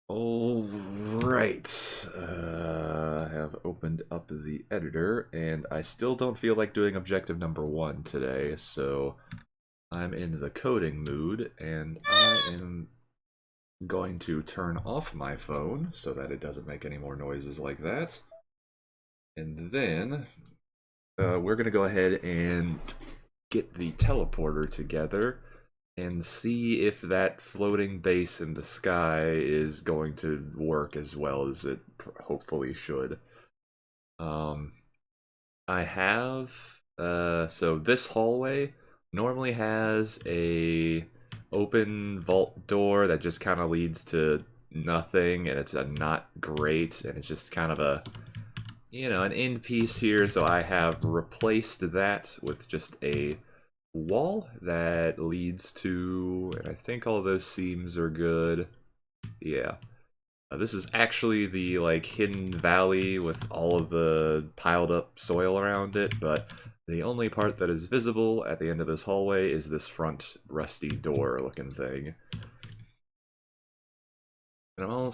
All right. I have opened up the editor, and I still don't feel like doing objective number one today, so I'm in the coding mood, and I am going to turn off my phone so that it doesn't make any more noises like that. And then we're going to go ahead and get the teleporter together and see if that floating base in the sky is going to work as well as it hopefully should. Um, I have so this hallway normally has a open vault door that just kind of leads to nothing, and it's a not great, and it's just kind of a an end piece here. So I have replaced that with just a wall that leads to, and I think all those seams are good. Yeah. This is actually the like hidden valley with all of the piled up soil around it, but the only part that is visible at the end of this hallway is this front rusty door looking thing. And I'm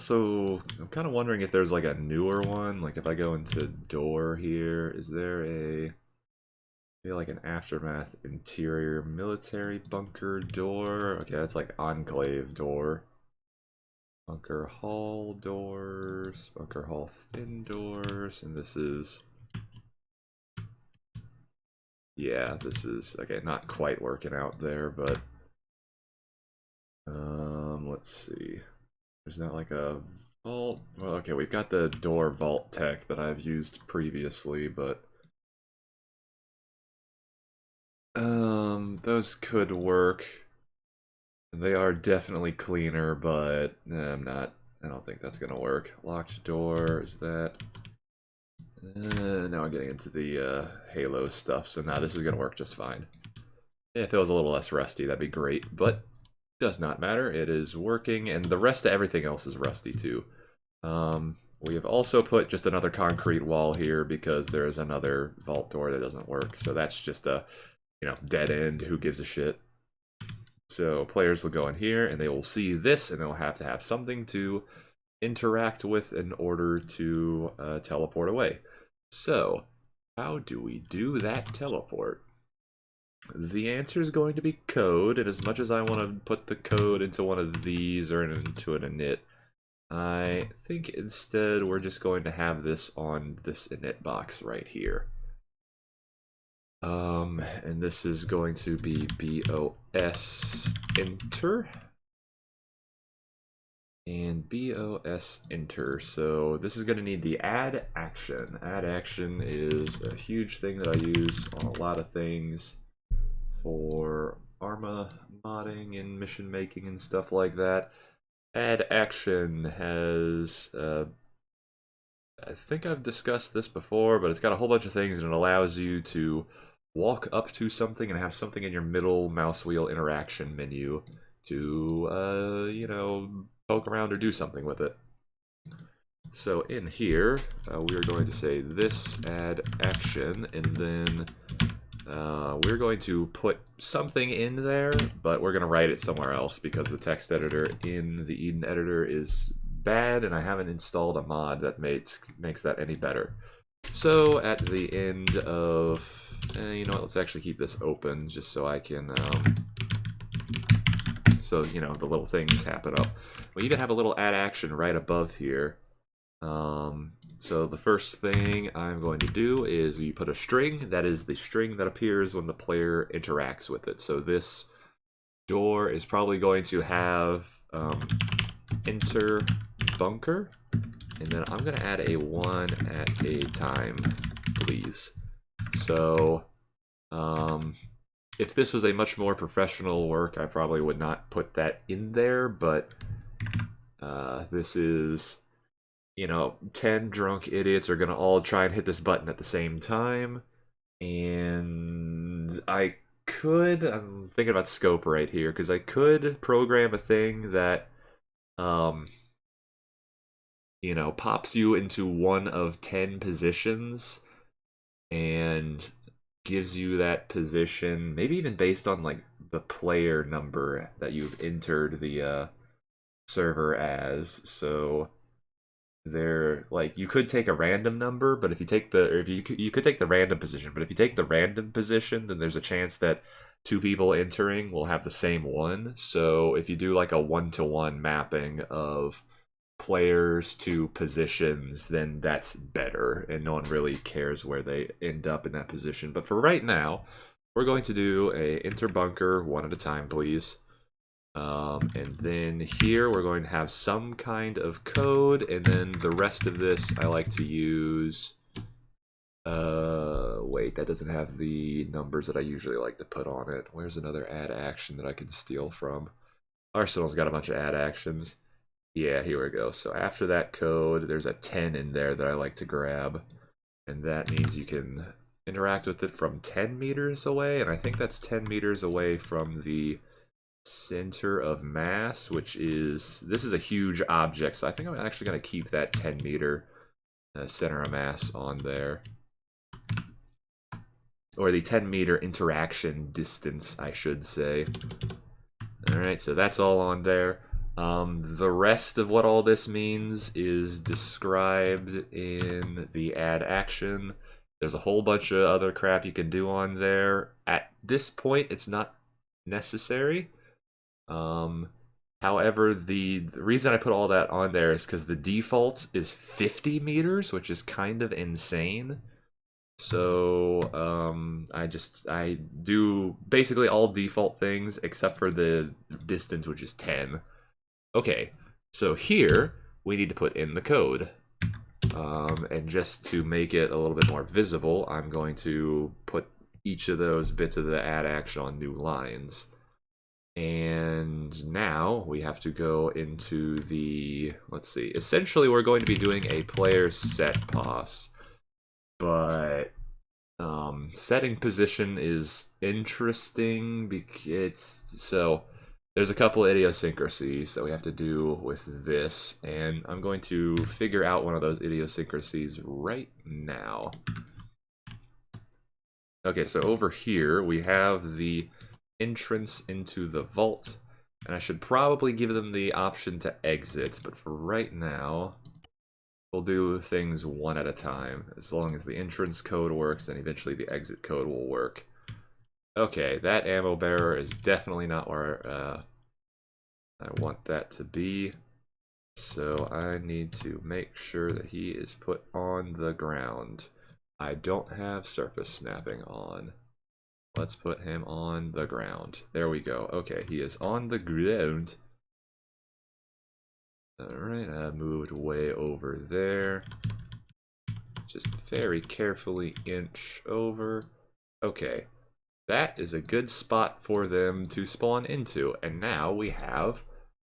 kind of wondering if there's like a newer one. Like if I go into door here, is there a feel like an aftermath interior military bunker door? Okay, that's like enclave door. Bunker hall doors, bunker hall thin doors, and this is, yeah, this is, okay, not quite working out there, but, let's see. There's not like a vault, well, okay, we've got the door vault tech that I've used previously, but, those could work. They are definitely cleaner, but I don't think that's gonna work. Locked door, is that? Now I'm getting into the Halo stuff, so now this is gonna work just fine. If it was a little less rusty, that'd be great, but does not matter. It is working, and the rest of everything else is rusty too. We have also put just another concrete wall here because there is another vault door that doesn't work, so that's just a, dead end. Who gives a shit? So players will go in here, and they will see this, and they'll have to have something to interact with in order to teleport away. So, how do we do that teleport? The answer is going to be code, and as much as I want to put the code into one of these or into an init, I think instead we're just going to have this on this init box right here. And this is going to be BOS enter. And BOS enter. So this is going to need the add action. Add action is a huge thing that I use on a lot of things for Arma modding and mission making and stuff like that. Add action has, I think I've discussed this before, but it's got a whole bunch of things, and it allows you to walk up to something and have something in your middle mouse wheel interaction menu to, poke around or do something with it. So in here, we are going to say this add action, and then we're going to put something in there, but we're going to write it somewhere else because the text editor in the Eden editor is bad, and I haven't installed a mod that makes that any better. So at the end of, you know what, let's actually keep this open just so I can, so, the little things happen up. We even have a little add action right above here. So the first thing I'm going to do is we put a string. That is the string that appears when the player interacts with it. So this door is probably going to have enter bunker. And then I'm going to add a 1 at a time, please. So if this was a much more professional work, I probably would not put that in there. But this is, 10 drunk idiots are going to all try and hit this button at the same time. And I'm thinking about scope right here, because I could program a thing that, pops you into one of 10 positions and gives you that position, maybe even based on like the player number that you've entered the server as. So they're like, you could take a random number, but if you take the, or if you could take the random position, but if you take the random position, then there's a chance that two people entering will have the same one. So if you do like a one-to-one mapping of players to positions, then that's better, and no one really cares where they end up in that position. But for right now, we're going to do a interbunker one at a time, please. And then here we're going to have some kind of code, and then the rest of this I like to use. Wait, that doesn't have the numbers that I usually like to put on it. Where's another add action that I can steal from? Arsenal's got a bunch of add actions. Yeah, here we go. So after that code, there's a 10 in there that I like to grab. And that means you can interact with it from 10 meters away. And I think that's 10 meters away from the center of mass, which is... This is a huge object, so I think I'm actually going to keep that 10 meter center of mass on there. Or the 10 meter interaction distance, I should say. Alright, so that's all on there. The rest of what all this means is described in the add action. There's a whole bunch of other crap you can do on there. At this point, it's not necessary. However, the reason I put all that on there is because the default is 50 meters, which is kind of insane. So, I do basically all default things except for the distance, which is 10. Okay, so here we need to put in the code. And just to make it a little bit more visible, I'm going to put each of those bits of the add action on new lines. And now we have to go into the, let's see, essentially we're going to be doing a player set pass. But setting position is interesting because so there's a couple idiosyncrasies that we have to do with this, and I'm going to figure out one of those idiosyncrasies right now. Okay, so over here we have the entrance into the vault, and I should probably give them the option to exit, but for right now we'll do things one at a time. As long as the entrance code works, then eventually the exit code will work. Okay, that ammo bearer is definitely not where I want that to be. So I need to make sure that he is put on the ground. I don't have surface snapping on. Let's put him on the ground. There we go. Okay, he is on the ground. Alright, I moved way over there. Just very carefully inch over. Okay, that is a good spot for them to spawn into. And now we have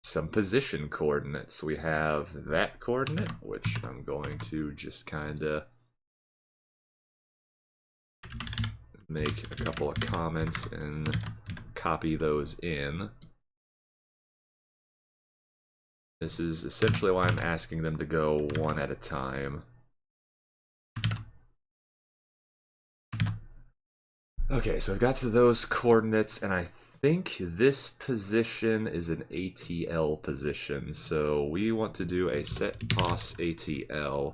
some position coordinates. We have that coordinate, which I'm going to just kind of make a couple of comments and copy those in. This is essentially why I'm asking them to go one at a time. Okay, so I got to those coordinates, and I think this position is an ATL position. So we want to do a set pos ATL,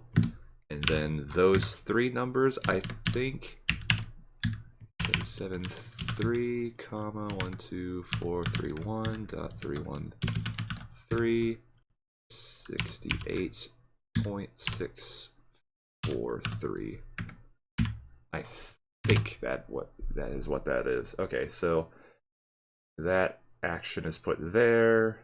and then those three numbers, I think 73, 12431.313 68.643. I think that is what that is. Okay, so that action is put there.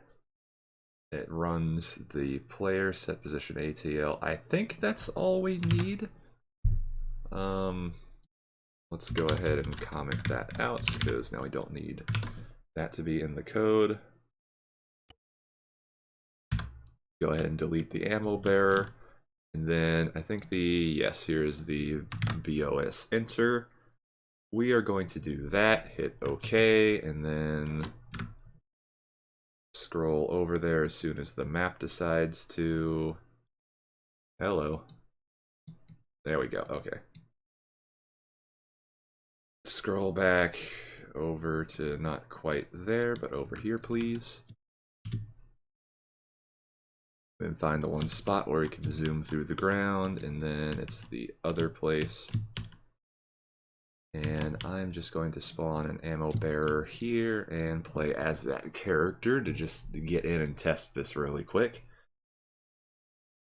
It runs the player set position ATL. I think that's all we need. Let's go ahead and comment that out because now we don't need that to be in the code. Go ahead and delete the ammo bearer. And then I think yes, here's the BOS enter. We are going to do that, hit OK, and then scroll over there as soon as the map decides to. Hello. There we go, okay. Scroll back over to not quite there, but over here, please. Then find the one spot where we can zoom through the ground, and then it's the other place. And I'm just going to spawn an ammo bearer here and play as that character to just get in and test this really quick.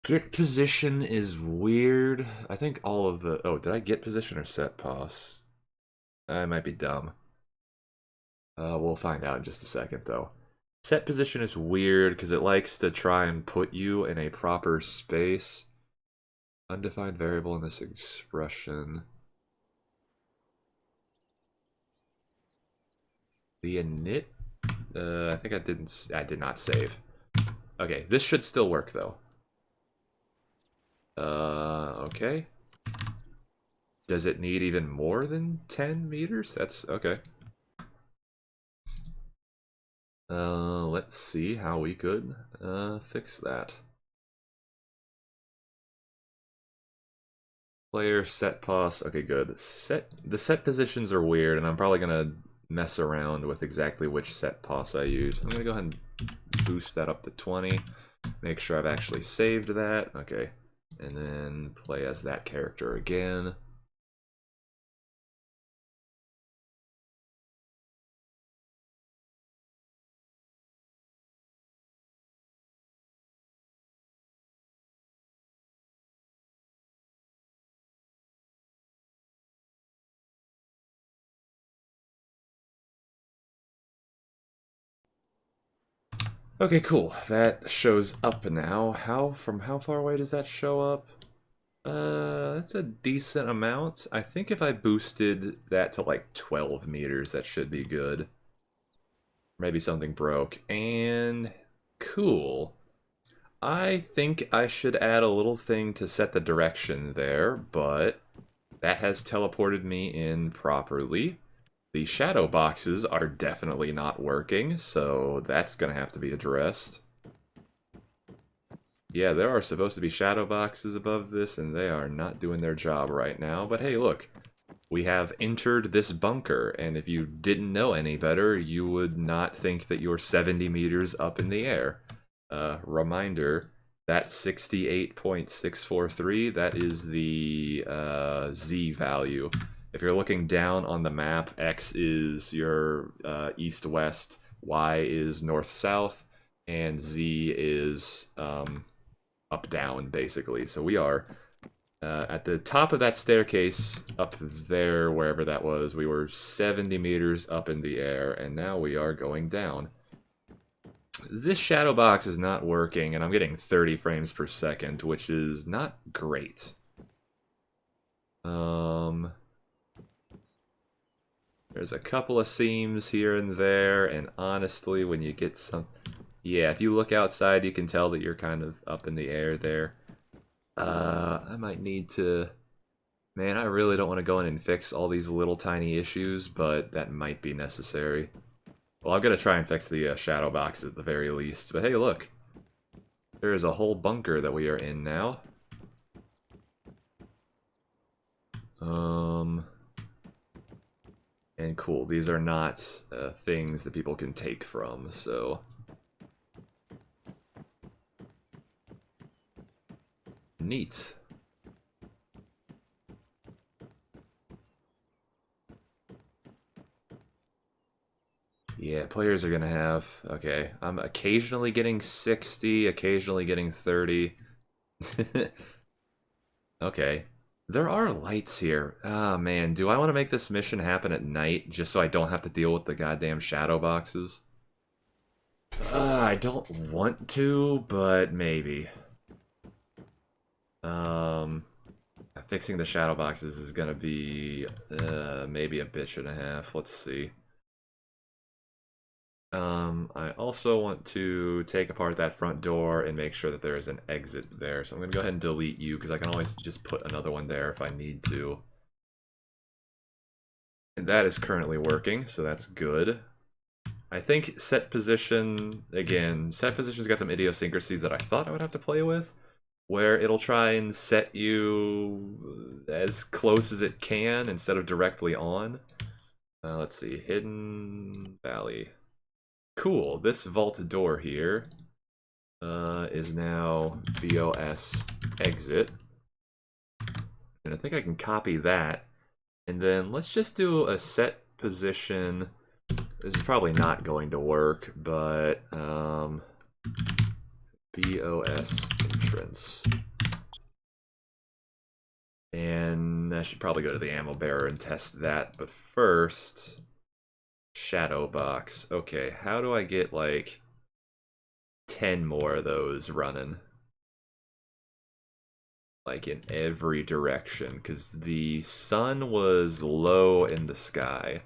Get position is weird. I think all of the... Oh, did I get position or set pos? I might be dumb. We'll find out in just a second, though. Set position is weird because it likes to try and put you in a proper space. Undefined variable in this expression. The init? I think I did not save. Okay, this should still work though. Okay. Does it need even more than 10 meters? That's okay. Let's see how we could fix that. Player set pos. Okay, good. The set positions are weird, and I'm probably gonna mess around with exactly which set pos I use. I'm gonna go ahead and boost that up to 20. Make sure I've actually saved that. Okay, and then play as that character again. Okay, cool. That shows up now. From how far away does that show up? That's a decent amount. I think if I boosted that to like 12 meters, that should be good. Maybe something broke. And cool. I think I should add a little thing to set the direction there, but that has teleported me in properly. The shadow boxes are definitely not working, so that's gonna have to be addressed. Yeah, there are supposed to be shadow boxes above this, and they are not doing their job right now. But hey, look, we have entered this bunker, and if you didn't know any better, you would not think that you're 70 meters up in the air. Reminder, that 68.643, that is the Z value. If you're looking down on the map, X is your east-west, Y is north-south, and Z is up-down, basically. So we are at the top of that staircase up there, wherever that was. We were 70 meters up in the air, and now we are going down. This shadow box is not working, and I'm getting 30 frames per second, which is not great. There's a couple of seams here and there, and honestly, when you get some... Yeah, if you look outside, you can tell that you're kind of up in the air there. I might need to... Man, I really don't want to go in and fix all these little tiny issues, but that might be necessary. Well, I'm going to try and fix the shadow boxes at the very least. But hey, look. There is a whole bunker that we are in now. And cool, these are not things that people can take from, so... Neat. Yeah, players are gonna have... Okay, I'm occasionally getting 60, occasionally getting 30. Okay. There are lights here. Ah, man, do I want to make this mission happen at night just so I don't have to deal with the goddamn shadow boxes? I don't want to, but maybe. Fixing the shadow boxes is gonna be maybe a bitch and a half. Let's see. I also want to take apart that front door and make sure that there is an exit there. So I'm gonna go ahead and delete you because I can always just put another one there if I need to. And that is currently working, so that's good. I think set position, again, set position's got some idiosyncrasies that I thought I would have to play with, where it'll try and set you as close as it can instead of directly on. Let's see, Hidden Valley. Cool, this vault door here. is now BOS exit. And I think I can copy that. And then let's just do a set position. This is probably not going to work, but BOS entrance. And I should probably go to the ammo bearer and test that. But first, shadow box. Okay, how do I get like 10 more of those running? Like in every direction, because the sun was low in the sky.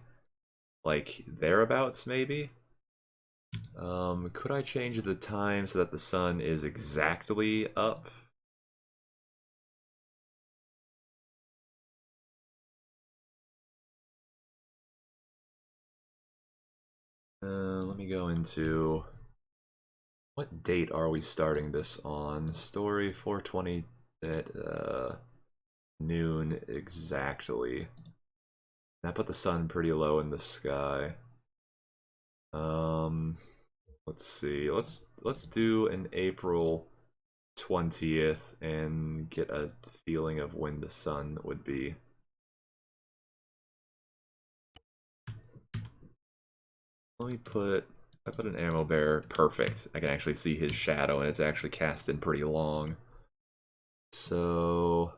Like thereabouts, maybe? Could I change the time so that the sun is exactly up? Let me go into... What date are we starting this on? Story 420 at noon exactly. I put the sun pretty low in the sky. Let's see. Let's do an April 20th and get a feeling of when the sun would be. Let me put... I put an ammo bearer. Perfect. I can actually see his shadow, and it's actually cast in pretty long. So...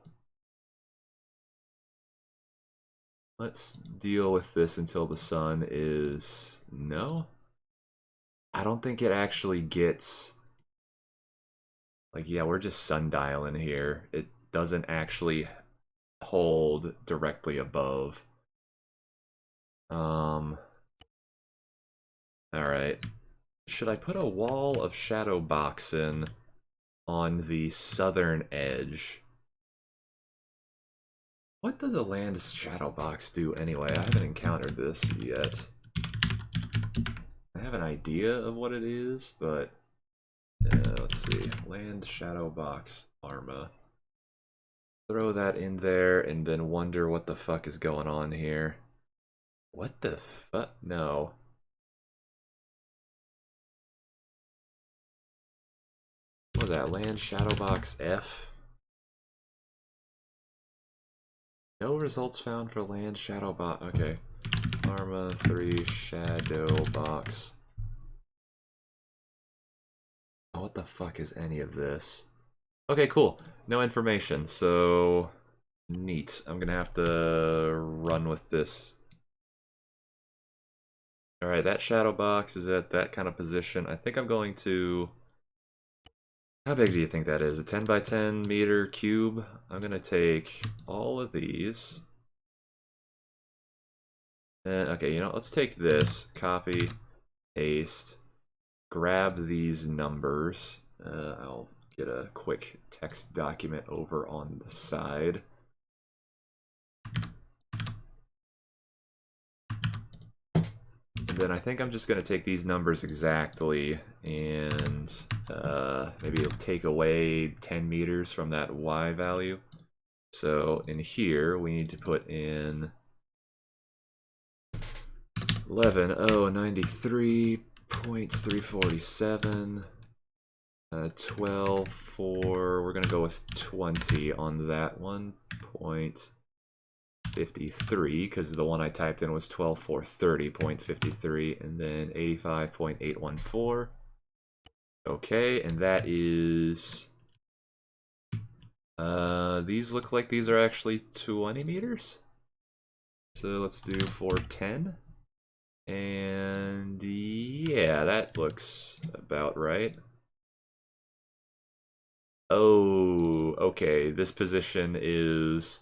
let's deal with this until the sun is... No? I don't think it actually gets... Like, yeah, we're just sundialing here. It doesn't actually hold directly above. Alright. Should I put a wall of shadow boxing on the southern edge? What does a land shadow box do anyway? I haven't encountered this yet. I have an idea of what it is, but let's see. Land shadow box Arma. Throw that in there and then wonder what the fuck is going on here. What the fuck? No. What was that? Land shadow box F? No results found for land shadow box. Okay. Arma 3 shadow box. Oh, what the fuck is any of this? Okay, cool. No information, so... Neat. I'm gonna have to run with this. Alright, that shadow box is at that kind of position. I think I'm going to... How big do you think that is? A 10 by 10 meter cube? I'm gonna take all of these. And, okay, you know, let's take this. Copy, paste, grab these numbers. I'll get a quick text document over on the side. And then I think I'm just going to take these numbers exactly and maybe take away 10 meters from that Y value. So in here, we need to put in 11,093.347, 12, 4, we're going to go with 20 on that one, 0.53, because the one I typed in was 12,430.53, and then 85.814. Okay, and that is... these look like these are actually 20 meters. So let's do 410. And yeah, that looks about right. Oh, okay. This position is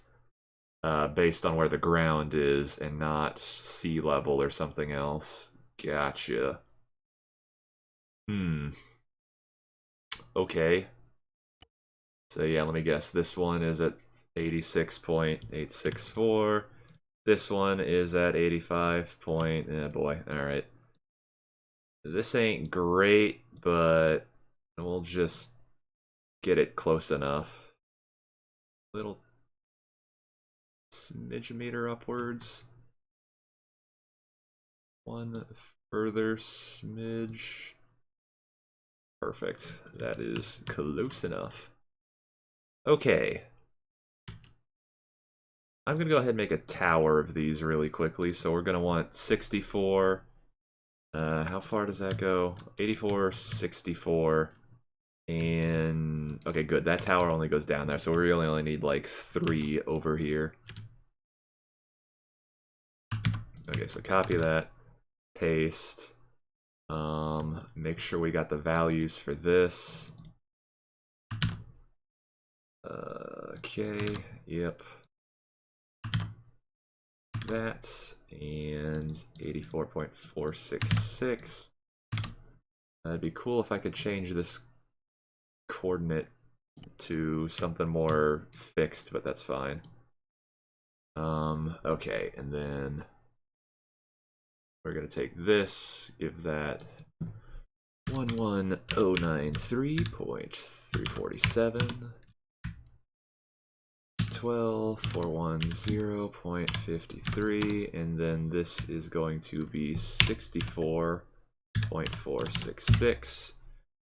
based on where the ground is and not sea level or something else. Gotcha. Okay. So yeah, let me guess. This one is at 86.864. This one is at 85 point... Eh, boy. Alright. This ain't great, but we'll just get it close enough. Little smidge meter upwards. One further smidge. Perfect. That is close enough. Okay. I'm going to go ahead and make a tower of these really quickly. So we're going to want 64. How far does that go? 84, 64. And okay, good. That tower only goes down there, so we really only need like 3 over here. Okay, so copy that, paste. Make sure we got the values for this. Okay, yep. That and 84.466. That'd be cool if I could change this coordinate to something more fixed, but that's fine. Okay, and then we're gonna take this, give that 11093.347, 12410.53, and then this is going to be 64.466.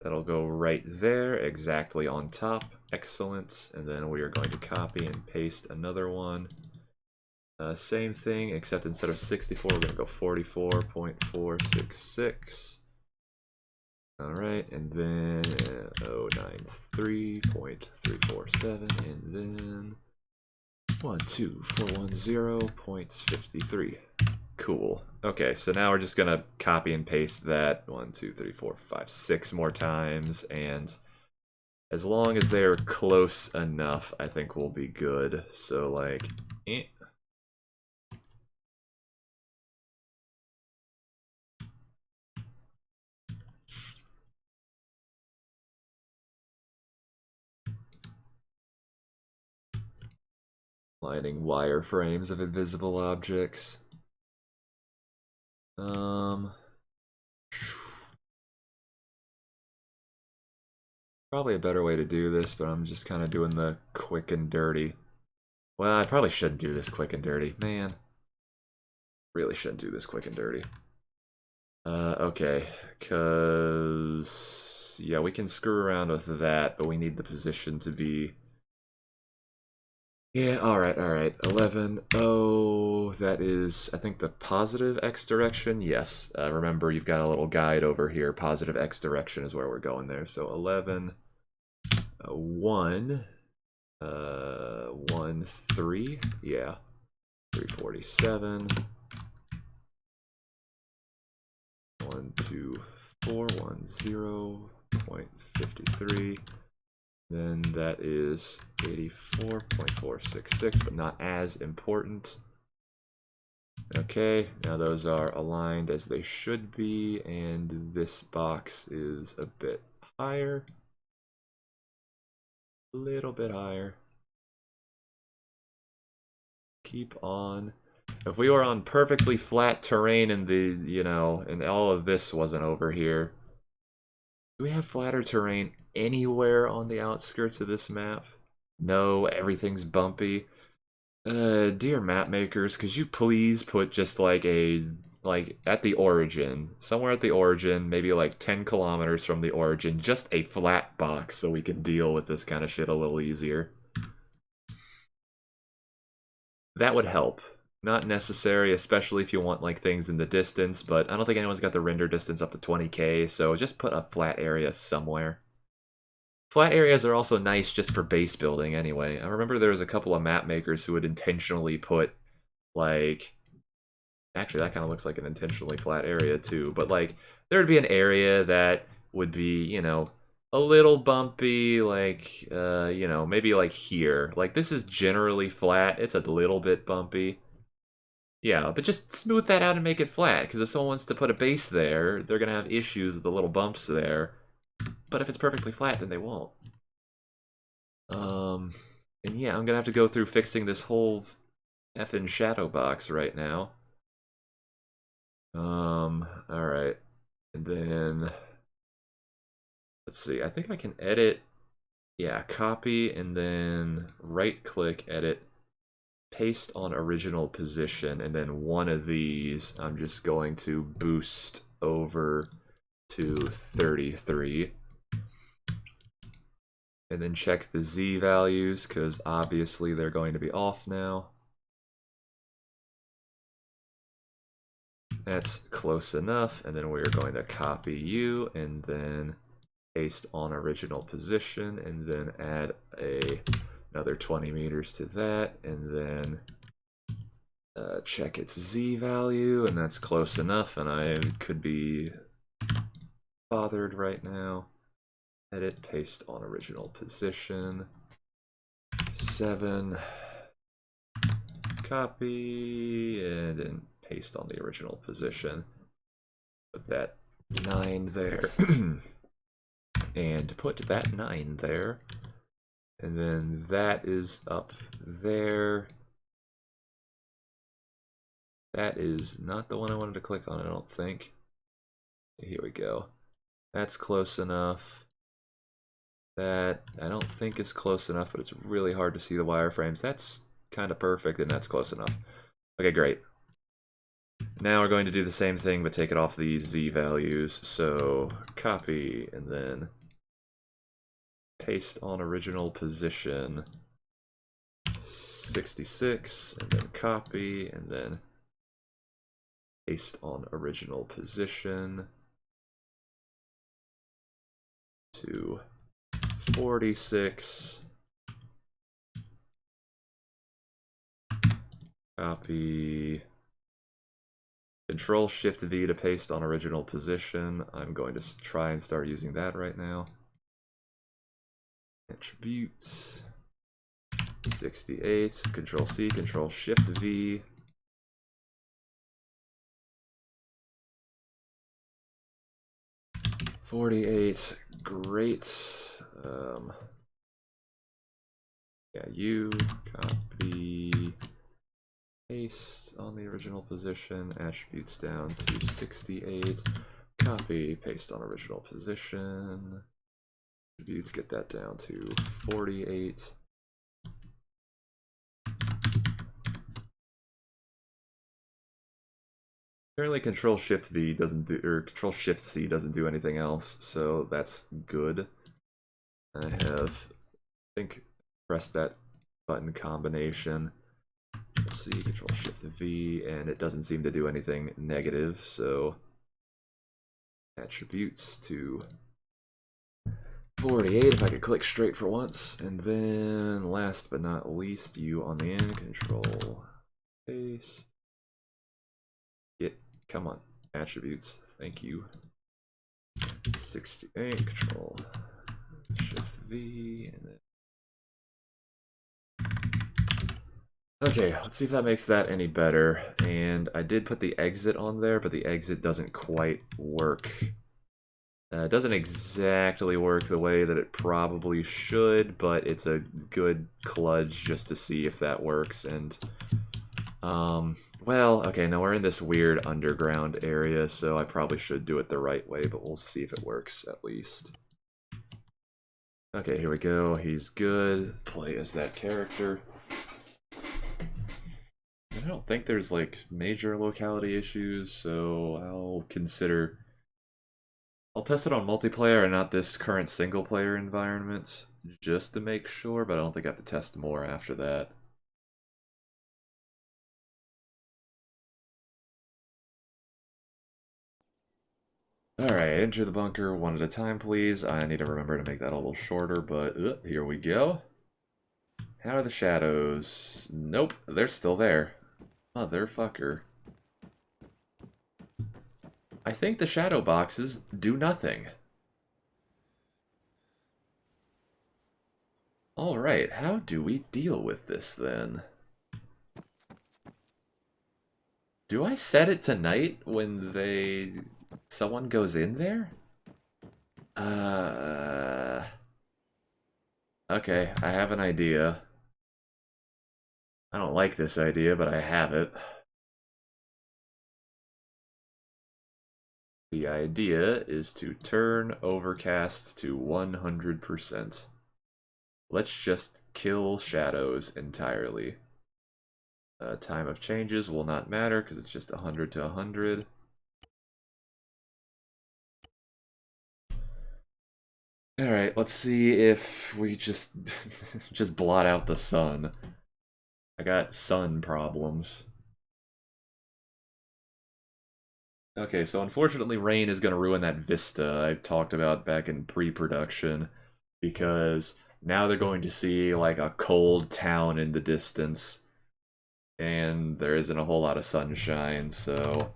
That'll go right there, exactly on top. Excellent. And then we are going to copy and paste another one. Same thing, except instead of 64, we're going to go 44.466. Alright, and then 093.347, and then 12410.53. Cool. Okay, so now we're just gonna copy and paste that 1, 2, 3, 4, 5, 6 more times, and as long as they're close enough, I think we'll be good. So like, lining wireframes of invisible objects. Probably a better way to do this, but I'm just kind of doing the quick and dirty. Well, I probably shouldn't do this quick and dirty. Man. Really shouldn't do this quick and dirty. Okay, because... yeah, we can screw around with that, but we need the position to be... yeah, alright. 11. Oh, that is, I think, the positive X direction. Yes, remember, you've got a little guide over here. Positive X direction is where we're going there. So 11, 1, 1, 3. Yeah, 347. 1, 2, 4, 1, 0.53. Then that is 84.466, but not as important. Okay, now those are aligned as they should be, and this box is a bit higher. A little bit higher. Keep on. If we were on perfectly flat terrain and the, you know, and all of this wasn't over here. Do we have flatter terrain anywhere on the outskirts of this map? No, everything's bumpy. Dear map makers, could you please put just like a, like at the origin, somewhere at the origin, maybe like 10 kilometers from the origin, just a flat box so we can deal with this kind of shit a little easier. That would help. Not necessary, especially if you want like things in the distance, but I don't think anyone's got the render distance up to 20k, so just put a flat area somewhere. Flat areas are also nice just for base building anyway. I remember there was a couple of map makers who would intentionally put, like... actually, that kind of looks like an intentionally flat area too, but like, there would be an area that would be, you know, a little bumpy, like, you know, maybe like here. Like, this is generally flat, it's a little bit bumpy. Yeah, but just smooth that out and make it flat, because if someone wants to put a base there, they're going to have issues with the little bumps there. But if it's perfectly flat, then they won't. And yeah, I'm going to have to go through fixing this whole effing shadow box right now. Alright. And then... let's see, I think I can edit... yeah, copy, and then right-click, edit, paste on original position, and then one of these I'm just going to boost over to 33. And then check the Z values, because obviously they're going to be off now. That's close enough, and then we're going to copy you, and then paste on original position, and then add another 20 meters to that, and then check its Z value, and that's close enough, and I could be bothered right now. Edit, paste on original position. 7. Copy, and then paste on the original position. Put that 9 there. And put that 9 there. And then that is up there. That is not the one I wanted to click on, I don't think. Here we go. That's close enough. That I don't think is close enough, but it's really hard to see the wireframes. That's kind of perfect, and that's close enough. Okay, great. Now we're going to do the same thing, but take it off these Z values. So copy, and then paste on original position. 66, and then copy, and then paste on original position to 46. Copy. Control Shift V to paste on original position. I'm going to try and start using that right now. Attributes. 68. Control C, Control Shift V. $48. Great. Yeah, you copy, paste on the original position, attributes down to 68, copy, paste on original position, attributes, get that down to 48. Apparently Control Shift V doesn't do, or Control Shift C doesn't do anything else, so that's good. I have, I think, pressed that button combination. Let's see, Control Shift V, and it doesn't seem to do anything negative, so attributes to 48 if I could click straight for once, and then last but not least, you on the end, Control paste. Come on, attributes, thank you. 68, Control Shift V, and then okay, let's see if that makes that any better. And I did put the exit on there, but the exit doesn't quite work. It doesn't exactly work the way that it probably should, but it's a good kludge just to see if that works. And, well, okay, now we're in this weird underground area, so I probably should do it the right way, but we'll see if it works at least. Okay, here we go. He's good. Play as that character. I don't think there's like major locality issues, so I'll test it on multiplayer and not this current single player environment just to make sure, but I don't think I have to test more after that. Alright, enter the bunker one at a time, please. I need to remember to make that a little shorter, but here we go. How are the shadows? Nope, they're still there. Motherfucker. I think the shadow boxes do nothing. Alright, how do we deal with this then? Do I set it to night when someone goes in there? Okay, I have an idea. I don't like this idea, but I have it. The idea is to turn overcast to 100%. Let's just kill shadows entirely. Time of changes will not matter because it's just 100 to 100. Alright, let's see if we just just blot out the sun. I got sun problems. Okay, so unfortunately rain is going to ruin that vista I talked about back in pre-production, because now they're going to see like a cold town in the distance, and there isn't a whole lot of sunshine, so...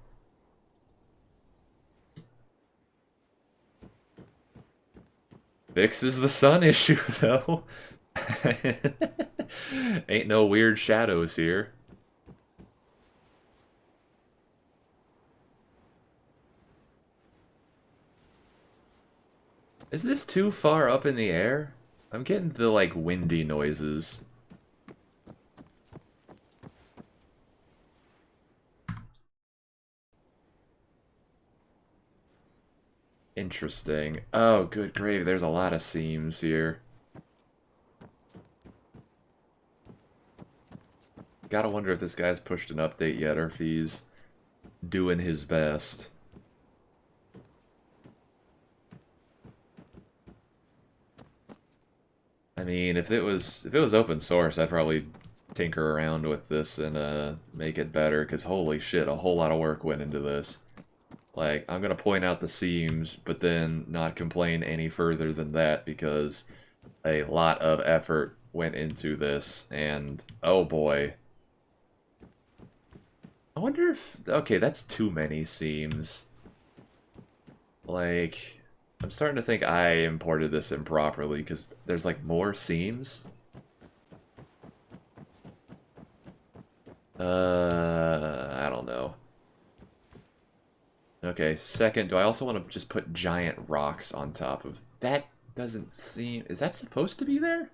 Fixes the sun issue, though. Ain't no weird shadows here. Is this too far up in the air? I'm getting the, like, windy noises. Interesting. Oh, good gravy. There's a lot of seams here. Gotta wonder if this guy's pushed an update yet, or if he's doing his best. I mean, if it was open source, I'd probably tinker around with this and make it better, because holy shit, a whole lot of work went into this. Like, I'm gonna point out the seams, but then not complain any further than that, because a lot of effort went into this, and oh boy. I wonder if... Okay, that's too many seams. Like, I'm starting to think I imported this improperly, because there's like more seams. I don't know. Okay, second, do I also want to just put giant rocks on top of... That doesn't seem... Is that supposed to be there?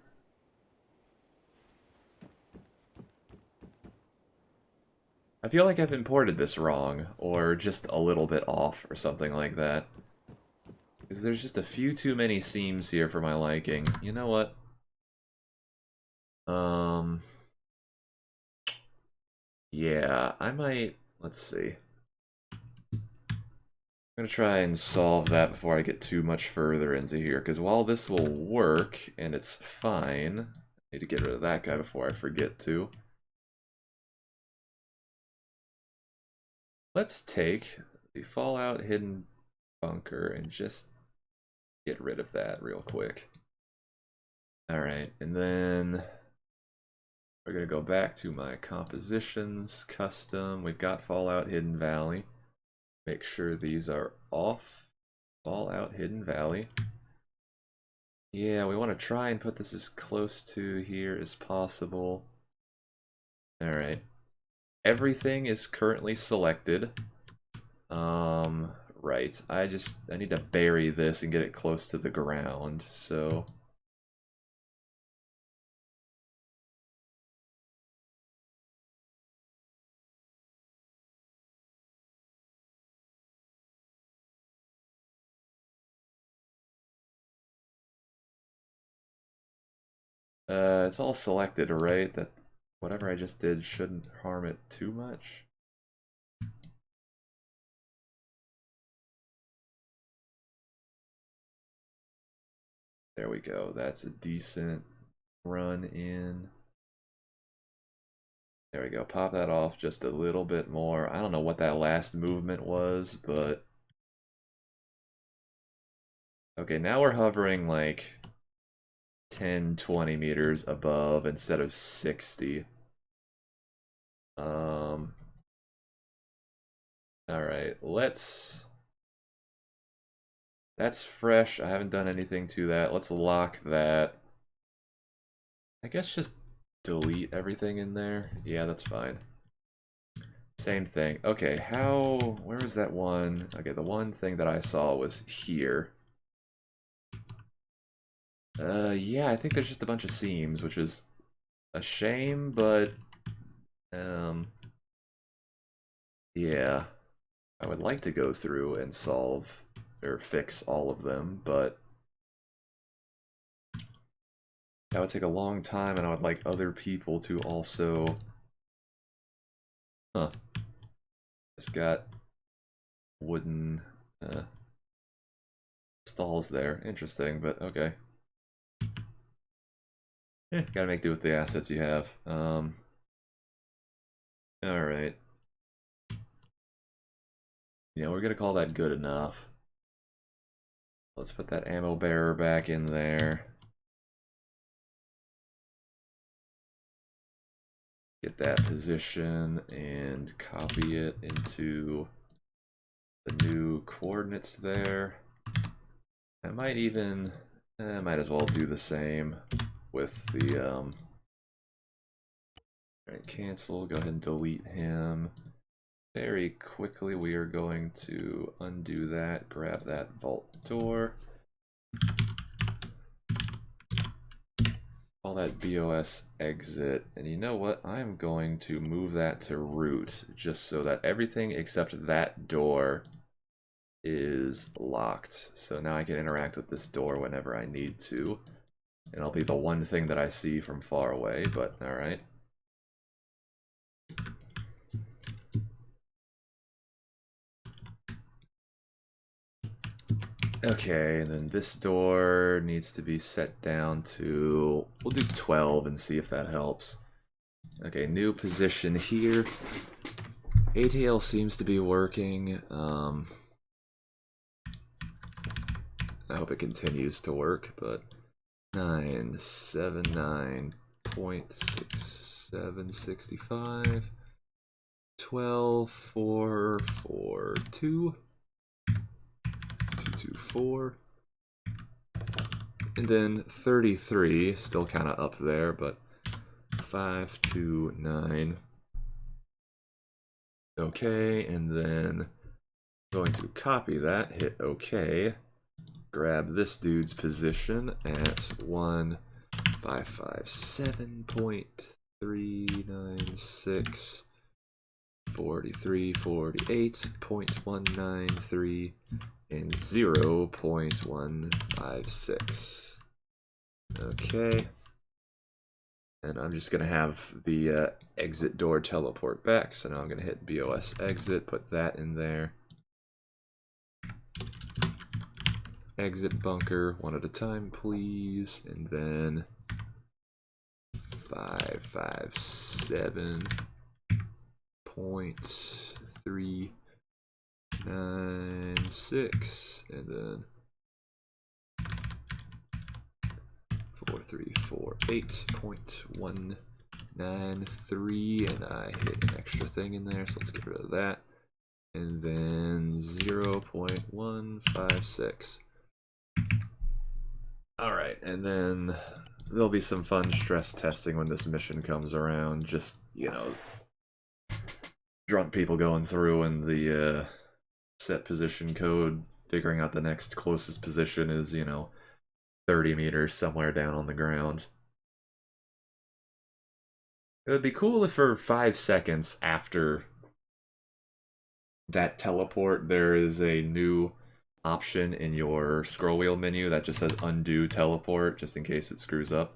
I feel like I've imported this wrong, or just a little bit off, or something like that. Because there's just a few too many seams here for my liking. You know what? Yeah, I might... Let's see. I'm gonna try and solve that before I get too much further into here, because while this will work, and it's fine, I need to get rid of that guy before I forget to. Let's take the Fallout Hidden Bunker and just get rid of that real quick. Alright, and then we're gonna go back to my compositions, custom. We've got Fallout Hidden Valley. Make sure these are off. Fallout Hidden Valley. Yeah, we want to try and put this as close to here as possible. Alright. Everything is currently selected. Right. I need to bury this and get it close to the ground, so... it's all selected, right? That whatever I just did shouldn't harm it too much. There we go. That's a decent run in. There we go. Pop that off just a little bit more. I don't know what that last movement was, but... Okay, now we're hovering like 10, 20 meters above instead of 60. Alright, let's... That's fresh. I haven't done anything to that. Let's lock that. I guess just delete everything in there. Yeah, that's fine. Same thing. Okay, where was that one? Okay, the one thing that I saw was here. Yeah, I think there's just a bunch of seams, which is a shame, but, yeah. I would like to go through and solve, or fix all of them, but that would take a long time, and I would like other people to also... Huh. Just got wooden stalls there. Interesting, but okay. Yeah, gotta make do with the assets you have. Alright. Yeah, we're gonna call that good enough. Let's put that ammo bearer back in there. Get that position and copy it into the new coordinates there. I might even, might as well do the same with the, alright, cancel, go ahead and delete him. Very quickly we are going to undo that, grab that vault door. Call that BOS exit, and you know what? I'm going to move that to root, just so that everything except that door is locked. So now I can interact with this door whenever I need to. And it'll be the one thing that I see from far away, but alright. Okay, and then this door needs to be set down to, we'll do 12 and see if that helps. Okay, new position here. ATL seems to be working. I hope it continues to work, but 979.6765 12442 224, and then 33, still kind of up there, but 529. Okay, and then going to copy that, hit OK, grab this dude's position at 1557.396 43 48.193 and 0.156. Okay. And I'm just going to have the exit door teleport back. So now I'm going to hit BOS exit, put that in there. Exit bunker, one at a time, please. And then 557.396, and then 4348.193, and I hit an extra thing in there, so let's get rid of that. And then 0.156. Alright, and then there'll be some fun stress testing when this mission comes around. Just, you know, drunk people going through and the set position code, figuring out the next closest position is, you know, 30 meters somewhere down on the ground. It would be cool if for 5 seconds after that teleport there is a new option in your scroll wheel menu that just says undo teleport, just in case it screws up.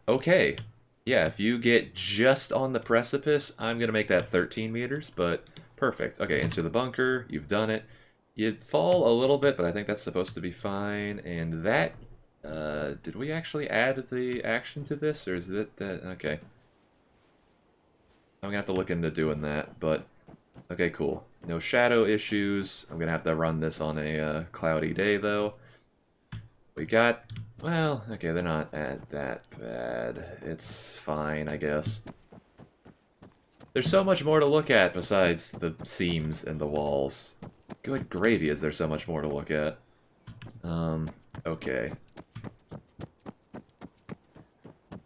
Okay, yeah, if you get just on the precipice, I'm gonna make that 13 meters, but perfect. Okay, enter the bunker, you've done it. You fall a little bit, but I think that's supposed to be fine, and that, did we actually add the action to this, or is it that, okay. I'm gonna have to look into doing that, but, okay, cool. No shadow issues. I'm gonna have to run this on a cloudy day, though. We got, well, okay, they're not that bad. It's fine, I guess. There's so much more to look at besides the seams and the walls. Good gravy, is there so much more to look at. Okay.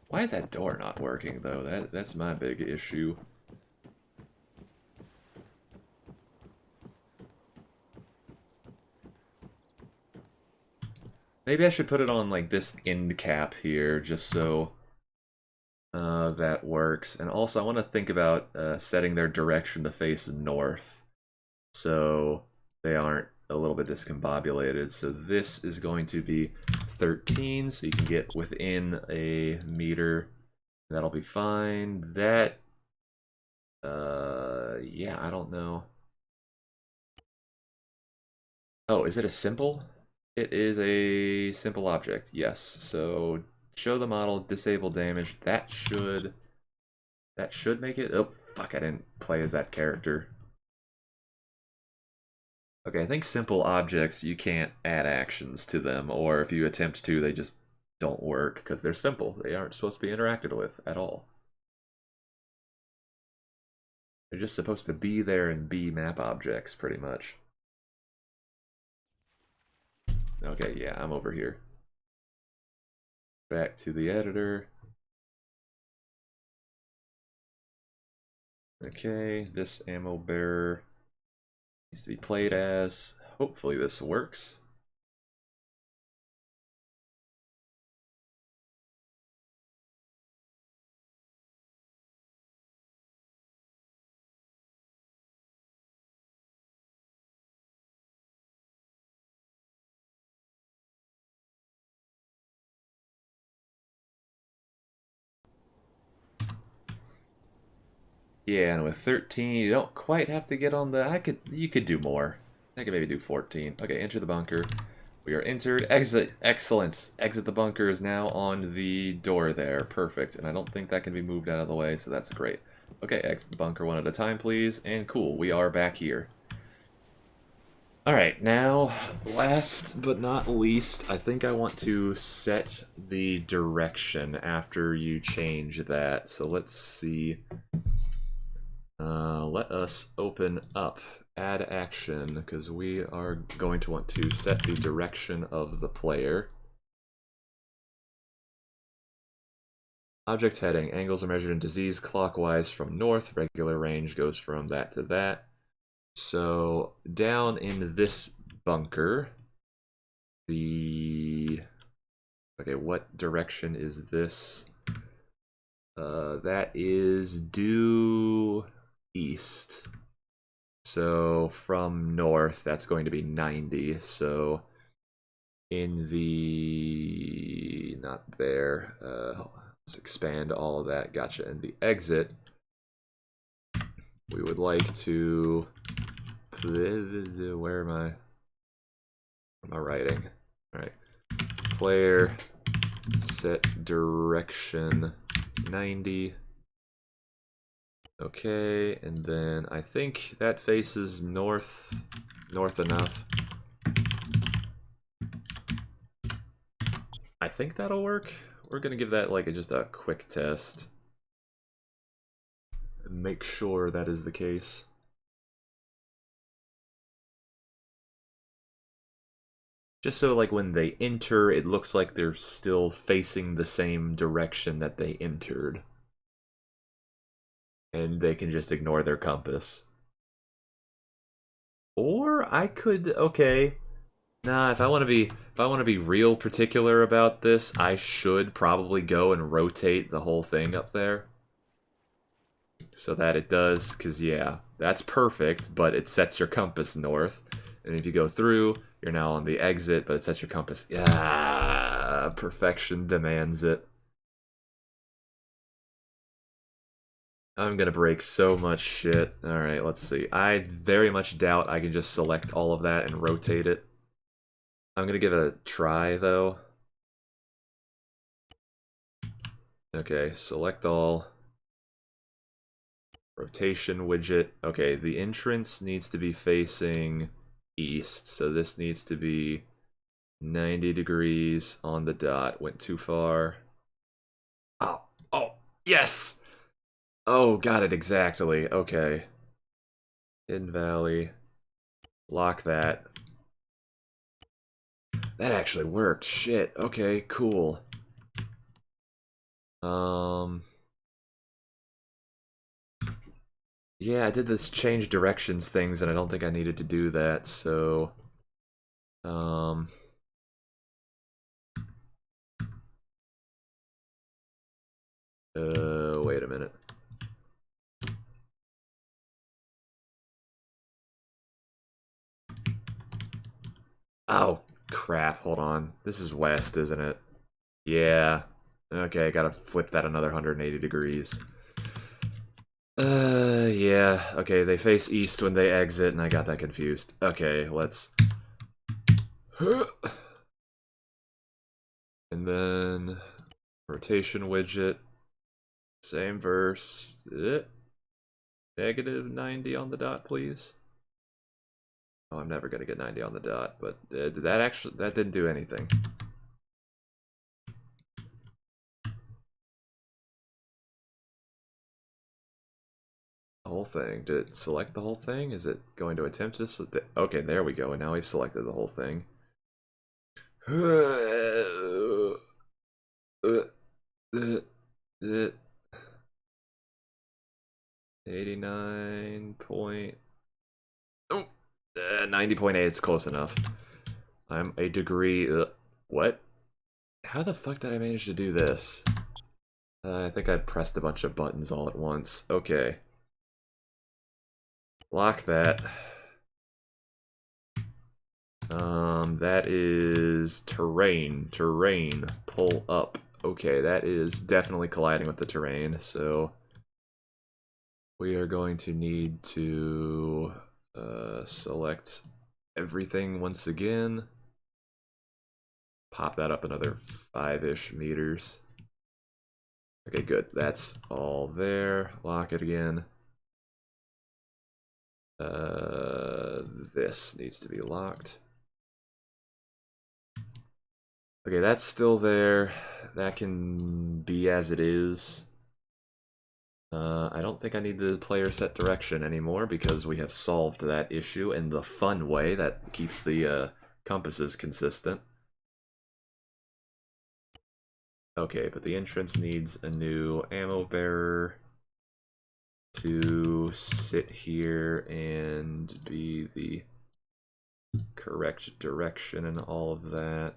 Why is that door not working, though? That's my big issue. Maybe I should put it on, like, this end cap here, just so that works. And also, I want to think about setting their direction to face north, so they aren't a little bit discombobulated. So this is going to be 13, so you can get within a meter. That'll be fine. That, yeah, I don't know. Oh, is it a simple? It is a simple object, yes. So show the model, disable damage. That should make it. Oh fuck! I didn't play as that character. Okay, I think simple objects you can't add actions to them, or if you attempt to, they just don't work because they're simple. They aren't supposed to be interacted with at all. They're just supposed to be there and be map objects, pretty much. Okay, yeah, I'm over here. Back to the editor. Okay, this ammo bearer needs to be played as. Hopefully this works. Yeah, and with 13, you don't quite have to get on the... You could do more. I could maybe do 14. Okay, enter the bunker. We are entered. Exit. Excellent. Exit the bunker is now on the door there. Perfect. And I don't think that can be moved out of the way, so that's great. Okay, exit the bunker one at a time, please. And cool, we are back here. Alright, now, last but not least, I think I want to set the direction after you change that. So let's see... let us open up add action because we are going to want to set the direction of the player. Object heading. Angles are measured in disease clockwise from north. Regular range goes from that to that. So down in this bunker, the... Okay, what direction is this? That is due east. So from north, that's going to be 90. So in the... not there. Let's expand all of that. Gotcha. And the exit, we would like to... Where am I writing? Alright. Player set direction 90. Okay, and then I think that faces north enough. I think that'll work. We're gonna give that like just a quick test. Make sure that is the case. Just so like when they enter, it looks like they're still facing the same direction that they entered. And they can just ignore their compass. Or I could, okay. Nah, if I want to be real particular about this, I should probably go and rotate the whole thing up there. So that it does, because yeah, that's perfect, but it sets your compass north. And if you go through, you're now on the exit, but it sets your compass. Yeah, perfection demands it. I'm gonna break so much shit. Alright, let's see. I very much doubt I can just select all of that and rotate it. I'm gonna give it a try, though. Okay, select all. Rotation widget. Okay, the entrance needs to be facing east, so this needs to be 90 degrees on the dot. Went too far. Oh, oh, yes! Oh, got it exactly. Okay. Hidden Valley. Lock that. That actually worked. Shit. Okay, cool. Yeah, I did this change directions things, and I don't think I needed to do that, so... wait a minute. Oh, crap, hold on. This is west, isn't it? Yeah. Okay, gotta flip that another 180 degrees. Yeah. Okay, they face east when they exit, and I got that confused. Okay, let's... And then rotation widget, same verse. Negative 90 on the dot, please. Oh, I'm never gonna get 90 on the dot, but that didn't do anything. The whole thing. Did it select the whole thing? Is it going to attempt this? Okay, there we go. And now we've selected the whole thing. 89 point. Oh, 90.8. It's close enough. I'm a degree. What? How the fuck did I manage to do this? I think I pressed a bunch of buttons all at once. Okay. Lock that. That is terrain. Terrain. Pull up. Okay, that is definitely colliding with the terrain, so we are going to need to select everything once again. Pop that up another 5-ish meters. Okay, good. That's all there. Lock it again. This needs to be locked. Okay, that's still there. That can be as it is. I don't think I need the player set direction anymore because we have solved that issue in the fun way that keeps the compasses consistent. Okay, but the entrance needs a new ammo bearer to sit here and be the correct direction and all of that.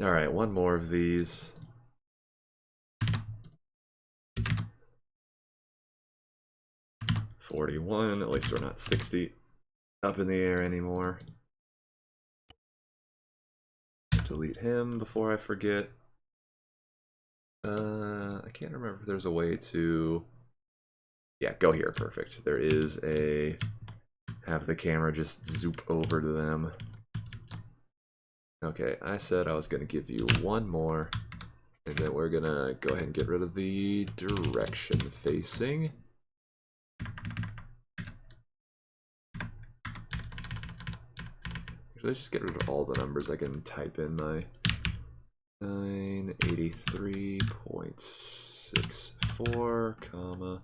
Alright, one more of these. $41, at least we're not 60 up in the air anymore. Delete him before I forget. I can't remember if there's a way to... Yeah, go here, perfect. There is a... Have the camera just zoop over to them. Okay, I said I was going to give you one more, and then we're going to go ahead and get rid of the direction facing. Let's just get rid of all the numbers. I can type in my 983.64, comma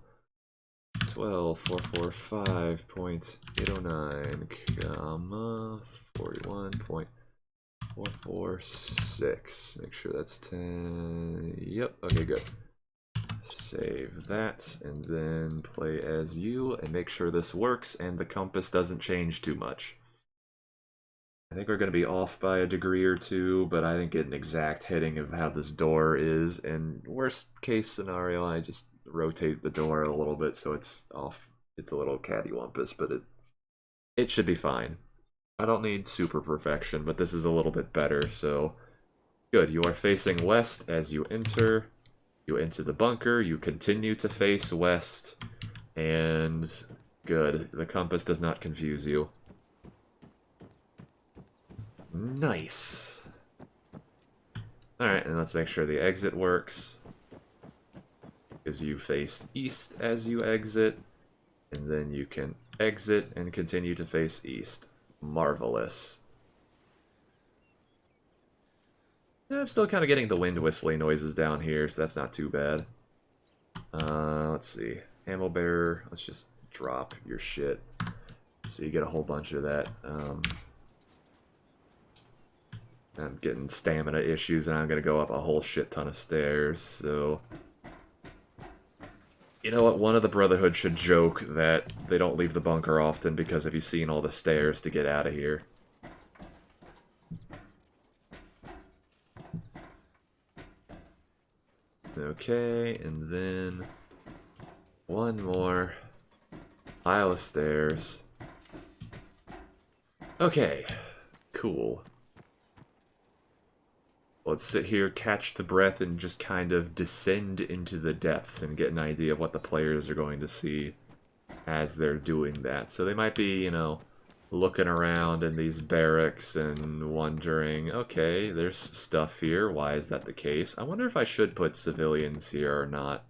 12445.809, comma 41.446. Make sure that's 10. Yep. Okay, good. Save that and then play as you and make sure this works and the compass doesn't change too much. I think we're going to be off by a degree or two, but I didn't get an exact heading of how this door is. And worst case scenario, I just rotate the door a little bit so it's off. It's a little cattywampus, but it should be fine. I don't need super perfection, but this is a little bit better, so good. You are facing west as you enter. You enter the bunker, you continue to face west, and good. The compass does not confuse you. Nice. Alright, and let's make sure the exit works. Because you face east as you exit, and then you can exit and continue to face east. Marvelous. I'm still kind of getting the wind whistling noises down here, so that's not too bad. Let's see. Ammo bearer, let's just drop your shit. So you get a whole bunch of that. I'm getting stamina issues and I'm gonna go up a whole shit ton of stairs, so... You know what, one of the Brotherhood should joke that they don't leave the bunker often because have you seen all the stairs to get out of here? Okay, and then... one more pile of stairs. Okay, cool. Let's sit here, catch the breath, and just kind of descend into the depths and get an idea of what the players are going to see as they're doing that. So they might be, you know, looking around in these barracks and wondering, okay, there's stuff here. Why is that the case? I wonder if I should put civilians here or not.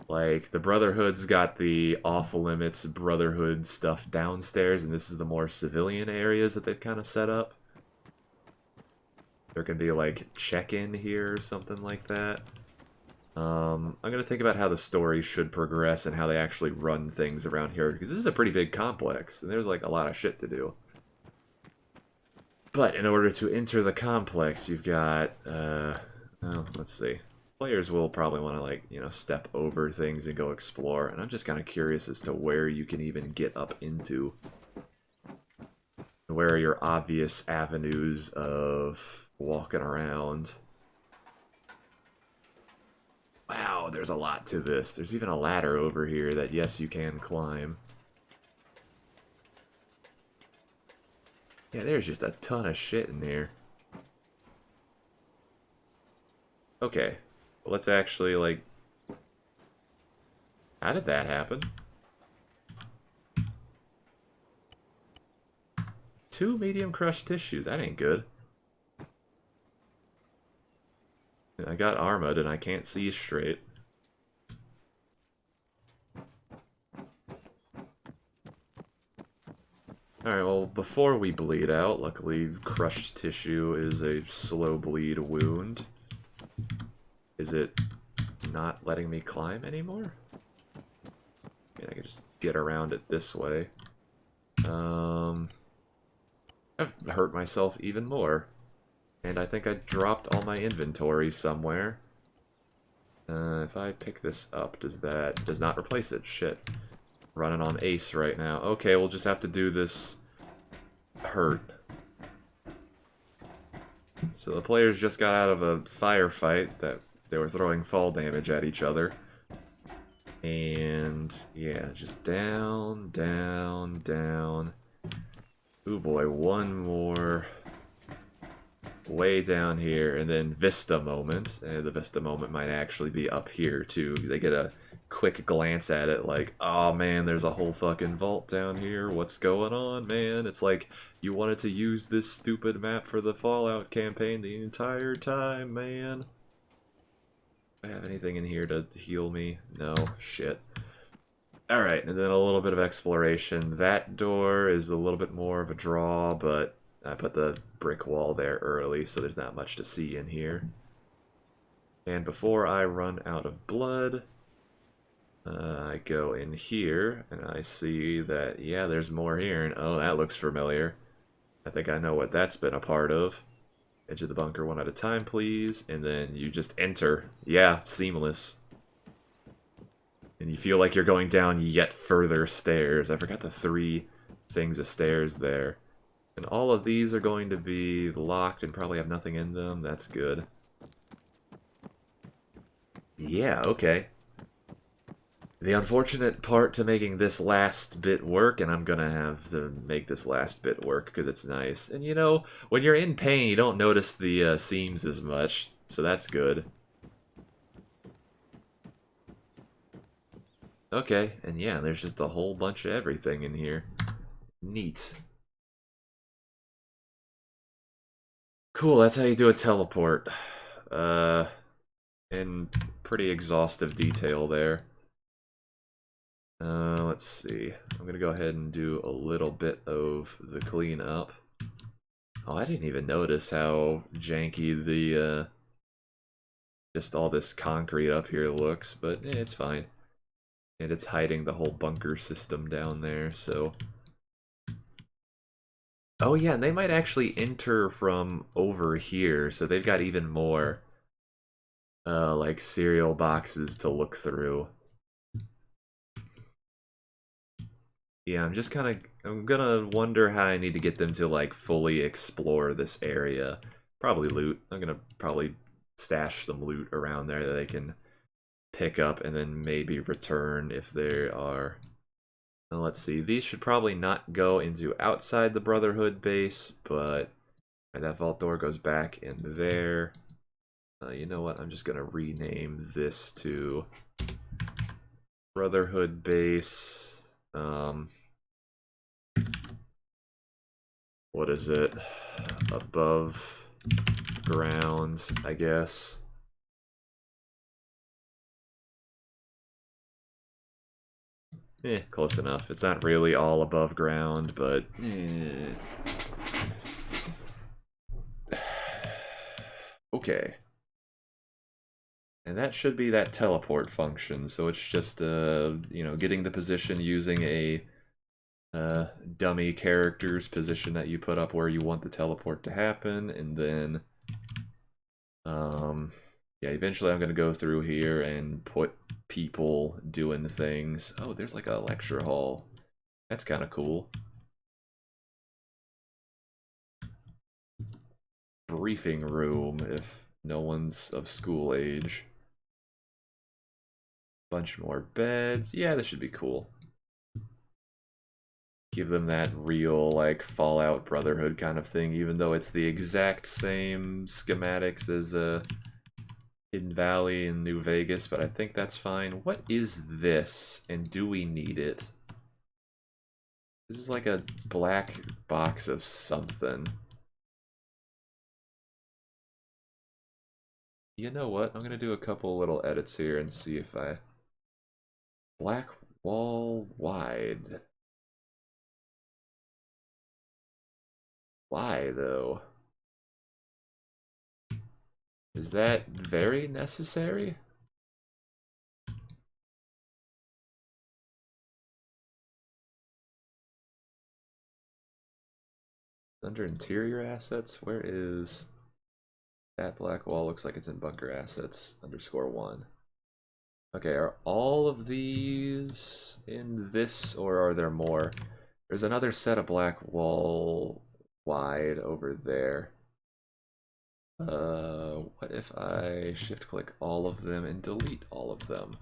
Like, the Brotherhood's got the off-limits Brotherhood stuff downstairs, and this is the more civilian areas that they've kind of set up. There can be, like, check-in here or something like that. I'm going to think about how the story should progress and how they actually run things around here, because this is a pretty big complex, and there's, like, a lot of shit to do. But in order to enter the complex, you've got, well, let's see. Players will probably want to, like, you know, step over things and go explore, and I'm just kind of curious as to where you can even get up into. Where are your obvious avenues of walking around? Wow, there's a lot to this. There's even a ladder over here that, yes, you can climb. Yeah, there's just a ton of shit in here. Okay, well, let's actually, like... How did that happen? 2 medium crushed tissues, that ain't good. I got Armad and I can't see straight. Alright, well, before we bleed out, luckily crushed tissue is a slow bleed wound. Is it not letting me climb anymore? I can just get around it this way. I've hurt myself even more. And I think I dropped all my inventory somewhere. If I pick this up, does not replace it? Shit. Running on ace right now. Okay, we'll just have to do this hurt. So the players just got out of a firefight that they were throwing fall damage at each other. And yeah, just down, down, down. Ooh boy, one more. Way down here, and then Vista moment. And the Vista moment might actually be up here too. They get a quick glance at it like, oh man, there's a whole fucking vault down here. What's going on, man? It's like you wanted to use this stupid map for the Fallout campaign the entire time, man. Do I have anything in here to heal me? No, shit. Alright, and then a little bit of exploration. That door is a little bit more of a draw, but I put the brick wall there early, so there's not much to see in here. And before I run out of blood, I go in here, and I see that, yeah, there's more here, and oh, that looks familiar. I think I know what that's been a part of. Edge of the bunker one at a time, please, and then you just enter. Yeah, seamless. And you feel like you're going down yet further stairs. I forgot the 3 things of stairs there. And all of these are going to be locked and probably have nothing in them. That's good. Yeah, okay. The unfortunate part to making this last bit work, and I'm gonna have to make this last bit work because it's nice. And you know, when you're in pain, you don't notice the seams as much, so that's good. Okay, and yeah, there's just a whole bunch of everything in here. Neat. Cool, that's how you do a teleport. In pretty exhaustive detail there. Let's see. I'm gonna go ahead and do a little bit of the cleanup. Oh, I didn't even notice how janky the, just all this concrete up here looks, but it's fine. And it's hiding the whole bunker system down there, so... Oh yeah, and they might actually enter from over here, so they've got even more, like, cereal boxes to look through. Yeah, I'm gonna wonder how I need to get them to, like, fully explore this area. Probably loot. I'm gonna probably stash some loot around there that they can pick up and then maybe return if they are... Now, let's see, these should probably not go into outside the Brotherhood base, but that vault door goes back in there. You know what, I'm just gonna rename this to Brotherhood base. what is it? Above ground, I guess. Close enough. It's not really all above ground, but okay. And that should be that teleport function, so it's just, getting the position using a dummy character's position that you put up where you want the teleport to happen, and then, yeah, eventually I'm going to go through here and put people doing things. Oh, there's like a lecture hall. That's kind of cool. Briefing room if no one's of school age. Bunch more beds. Yeah, this should be cool. Give them that real, like, Fallout Brotherhood kind of thing, even though it's the exact same schematics as Hidden Valley and New Vegas, but I think that's fine. What is this, and do we need it? This is like a black box of something. You know what? I'm gonna do a couple little edits here and see if I... Black wall wide. Why, though? Is that very necessary? Under interior assets, where is... That black wall looks like it's in bunker assets, _1. Okay, are all of these in this, or are there more? There's another set of black wall wide over there. What if I shift click all of them and delete all of them?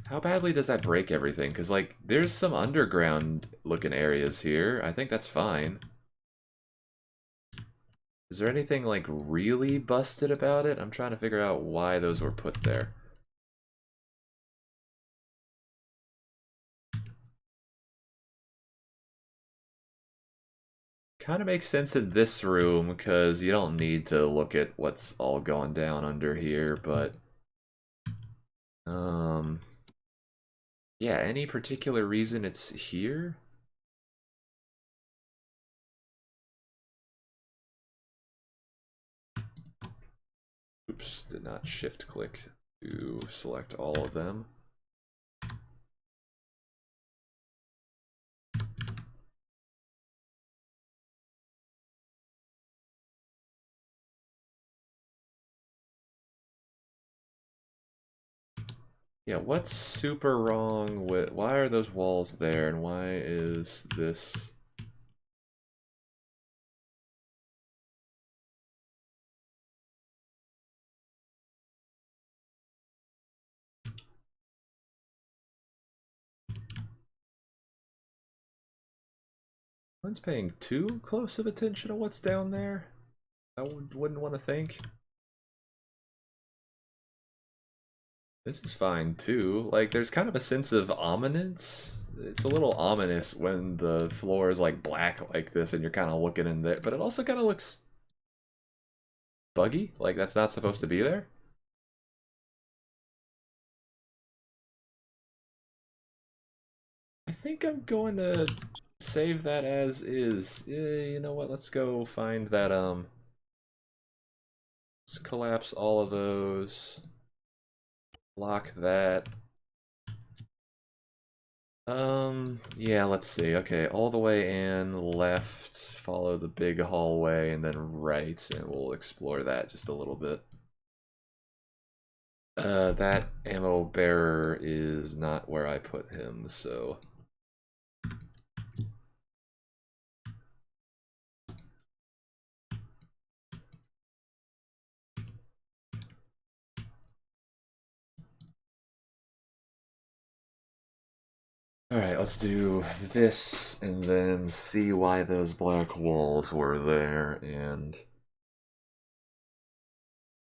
How badly does that break everything? Because, like, there's some underground looking areas here. I think that's fine. Is there anything, like, really busted about it? I'm trying to figure out why those were put there. Kind of makes sense in this room, because you don't need to look at what's all going down under here, but... Yeah, any particular reason it's here? Oops, did not shift click to select all of them. Yeah, what's super wrong with... Why are those walls there, and why is this... One's paying too close of attention to what's down there? I wouldn't want to think. This is fine too. Like, there's kind of a sense of ominence. It's a little ominous when the floor is like black like this and you're kind of looking in there, but it also kind of looks buggy. Like, that's not supposed to be there. I think I'm going to save that as is. Yeah, you know what? Let's go find that, let's collapse all of those. Lock that. Yeah, let's see. Okay, all the way in, left, follow the big hallway, and then right, and we'll explore that just a little bit. That ammo bearer is not where I put him, so... Alright, let's do this, and then see why those black walls were there, and...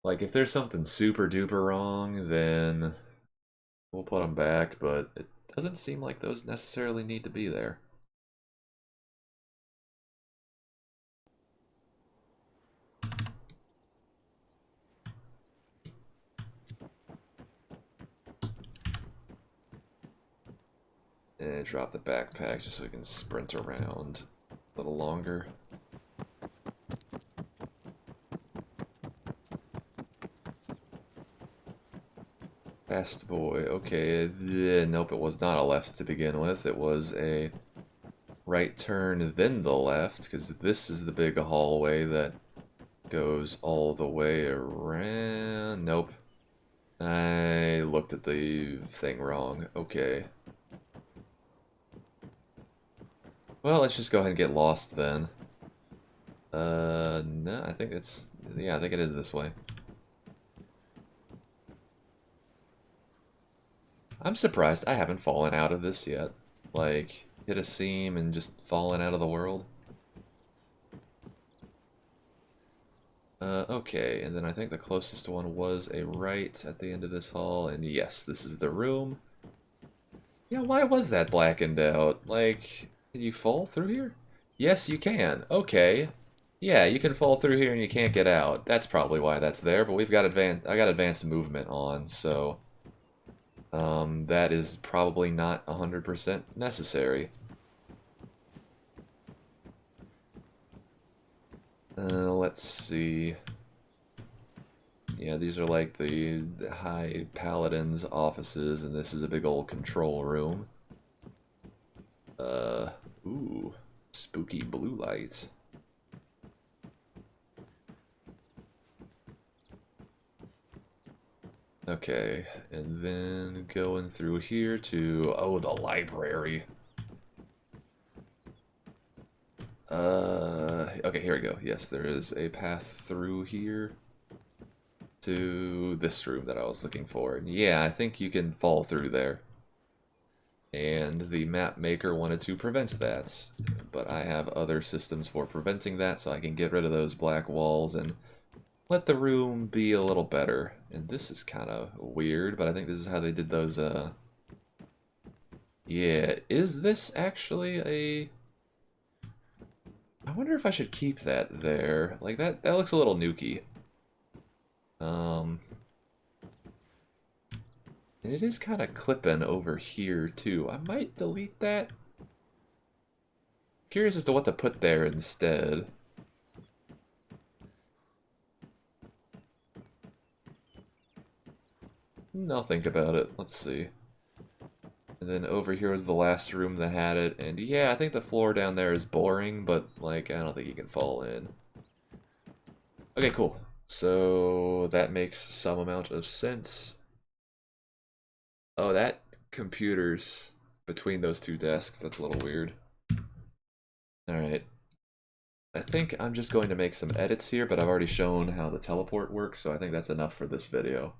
Like, if there's something super duper wrong, then we'll put them back, but it doesn't seem like those necessarily need to be there. And drop the backpack just so we can sprint around a little longer. Fast boy. Okay, nope, it was not a left to begin with. It was a right turn, then the left, because this is the big hallway that goes all the way around. Nope. I looked at the thing wrong. Okay. Well, let's just go ahead and get lost then. No, I think it's... Yeah, I think it is this way. I'm surprised I haven't fallen out of this yet. Like, hit a seam and just fallen out of the world. Okay, and then I think the closest one was a right at the end of this hall, and yes, this is the room. Yeah, why was that blackened out? Like, can you fall through here? Yes, you can. Okay. Yeah, you can fall through here and you can't get out. That's probably why that's there, but we've got I got advanced movement on, so that is probably not 100% necessary. Let's see. Yeah, these are like the High Paladin's offices, and this is a big old control room. Ooh, spooky blue light. Okay, and then going through here to, oh, the library. Okay, here we go. Yes, there is a path through here to this room that I was looking for. And yeah, I think you can fall through there. And the map maker wanted to prevent that, but I have other systems for preventing that, so I can get rid of those black walls and let the room be a little better. And this is kind of weird, but I think this is how they did those, Yeah, is this actually a... I wonder if I should keep that there. Like, that looks a little nukey. And it is kind of clipping over here, too. I might delete that. Curious as to what to put there instead. I'll think about it. Let's see. And then over here was the last room that had it. And yeah, I think the floor down there is boring, but, like, I don't think you can fall in. Okay, cool. So that makes some amount of sense. Oh, that computer's between those two desks. That's a little weird. Alright. I think I'm just going to make some edits here, but I've already shown how the teleport works, so I think that's enough for this video.